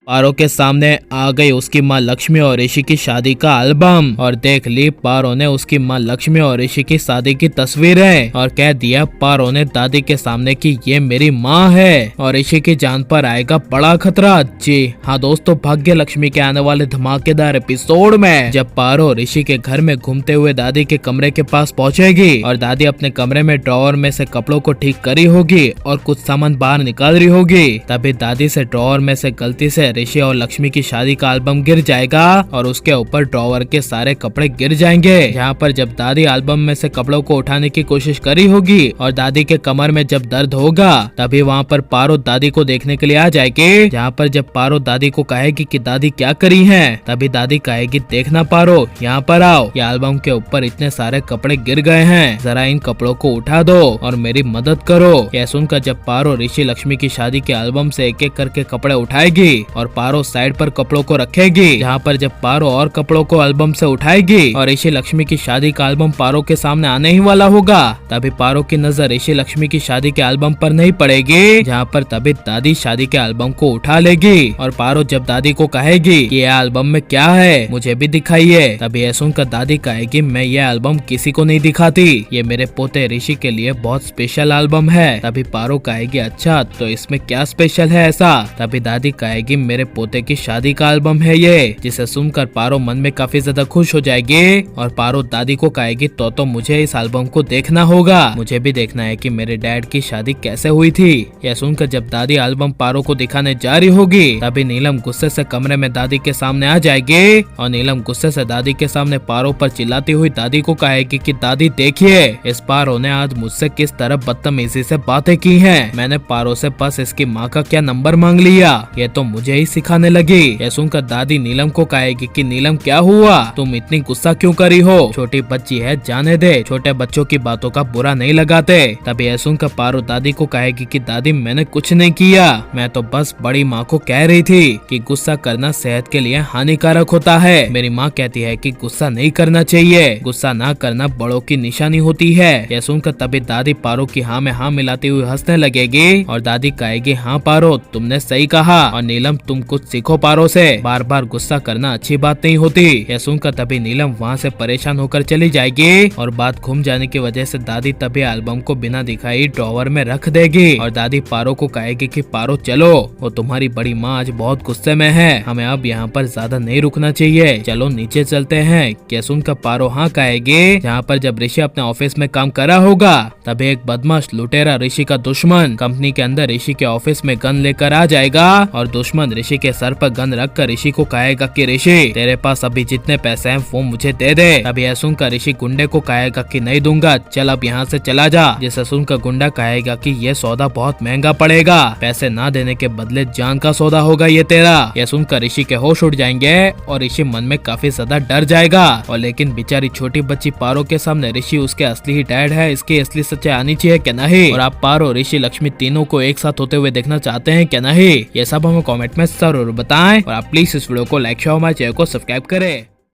पारो के सामने आ गई उसकी माँ लक्ष्मी और ऋषि की शादी का एल्बम और देख ली पारो ने उसकी माँ लक्ष्मी और ऋषि की शादी की तस्वीरें और कह दिया पारो ने दादी के सामने कि ये मेरी माँ है और ऋषि की जान पर आएगा बड़ा खतरा। जी हाँ दोस्तों, भाग्य लक्ष्मी के आने वाले धमाकेदार एपिसोड में जब पारो ऋषि के घर में घूमते हुए दादी के कमरे के पास पहुँचेगी और दादी अपने कमरे में ड्रॉअर में से कपड़ों को ठीक करी होगी और कुछ सामान बाहर निकाल रही होगी, तभी दादी से ड्रॉअर में से गलती से ऋषि और लक्ष्मी की शादी का एल्बम गिर जाएगा और उसके ऊपर ड्रॉअर के सारे कपड़े गिर जाएंगे। यहाँ पर जब दादी एल्बम में से कपड़ों को उठाने की कोशिश करी होगी और दादी के कमर में जब दर्द होगा तभी वहाँ पर पारो दादी को देखने के लिए आ जाएगी। जहाँ पर जब पारो दादी को कहेगी कि दादी क्या करी है, तभी दादी कहेगी देखना पारो यहाँ पर आओ, ये एल्बम के ऊपर इतने सारे कपड़े गिर गए हैं, जरा इन कपड़ों को उठा दो और मेरी मदद करो। यह सुनकर जब पारो ऋषि लक्ष्मी की शादी के एल्बम से एक एक करके कपड़े उठाएगी और पारो साइड पर कपड़ों को रखेगी। जहाँ पर जब पारो और कपड़ों को एल्बम से उठाएगी और ऋषि लक्ष्मी की शादी का एल्बम पारो के सामने आने ही वाला होगा, तभी पारो की नजर ऋषि लक्ष्मी की शादी के एल्बम पर नहीं पड़ेगी। जहाँ पर तभी दादी शादी के एल्बम को उठा लेगी और पारो जब दादी को कहेगी कि ये एल्बम में क्या है मुझे भी दिखाइए, तभी यह सुनकर दादी कहेगी मैं ये एल्बम किसी को नहीं दिखाती, ये मेरे पोते ऋषि के लिए बहुत स्पेशल एल्बम है। तभी पारो कहेगी अच्छा तो इसमें क्या स्पेशल है ऐसा, तभी दादी कहेगी मेरे पोते की शादी का एल्बम है ये, जिसे सुनकर पारो मन में काफी ज्यादा खुश हो जाएगी और पारो दादी को कहेगी तो मुझे इस एल्बम को देखना होगा, मुझे भी देखना है कि मेरे डैड की शादी कैसे हुई थी। यह सुनकर जब दादी एल्बम पारो को दिखाने जा रही होगी तभी नीलम गुस्से से कमरे में दादी के सामने आ जाएगी और नीलम गुस्से से दादी के सामने पारो पर चिल्लाती हुई दादी को कहेगी कि दादी देखिए इस पारो ने आज मुझसे किस तरह बदतमीजी से बातें की हैं, मैंने पारो से बस इसकी माँ का क्या नंबर मांग लिया, ये तो मुझे ही सिखाने लगी। यह सुनकर दादी नीलम को कहेगी कि नीलम क्या हुआ, तुम इतनी गुस्सा क्यों करी हो, छोटी बच्ची है जाने दे, छोटे बच्चों की बातों का बुरा नहीं लगाते। तभी यह सुनकर पारो दादी को कहेगी कि दादी मैंने कुछ नहीं किया, मैं तो बस बड़ी माँ को कह रही थी कि गुस्सा करना सेहत के लिए हानिकारक होता है, मेरी माँ कहती है कि गुस्सा नहीं करना चाहिए, गुस्सा ना करना बड़ों की निशानी होती है। यह सुनकर तभी दादी पारो की हाँ में हाँ मिलाती हुई हंसने लगेगी और दादी कहेगी हाँ पारो तुमने सही कहा और नीलम तुम कुछ सीखो पारो से, बार बार गुस्सा करना अच्छी बात नहीं होती। यह सुनकर तभी नीलम वहाँ से परेशान होकर चली जाएगी और बात घूम जाने की वजह से दादी तभी एल्बम को बिना दिखाई ड्रॉअर में रख देगी और दादी पारो को कहेगी कि पारो चलो, वो तुम्हारी बड़ी माँ आज बहुत गुस्से में है, हमें अब यहाँ पर ज्यादा नहीं रुकना चाहिए, चलो नीचे चलते हैं। यह सुनकर पारो हाँ कहेगी। जहाँ पर जब ऋषि अपने ऑफिस में काम कर रहा होगा तभी एक बदमाश लुटेरा ऋषि का दुश्मन कंपनी के अंदर ऋषि के ऑफिस में गन लेकर आ जाएगा और दुश्मन ऋषि के सर पर गन रख कर ऋषि को कहेगा कि ऋषि तेरे पास अभी जितने पैसे हैं वो मुझे दे दे। तभी यह सुनकर ऋषि गुंडे को कहेगा कि नहीं दूंगा, चल अब यहाँ से चला जा। जिसे सुनकर गुंडा कहेगा कि ये सौदा बहुत महंगा पड़ेगा, पैसे ना देने के बदले जान का सौदा होगा ये तेरा। यह सुनकर ऋषि के होश उड़ जाएंगे और ऋषि मन में काफी ज्यादा डर जाएगा और लेकिन बेचारी छोटी बच्ची पारो के सामने ऋषि उसके असली ही डैड है, इसकी असली सच्चाई आनी चाहिए क्या नहीं। और आप पारो ऋषि लक्ष्मी तीनों को एक साथ होते हुए देखना चाहते हैं क्या नहीं, ये सब हमें कमेंट में जरूर बताएं और आप प्लीज इस वीडियो को लाइक शेयर हमारे चैनल को सब्सक्राइब करें।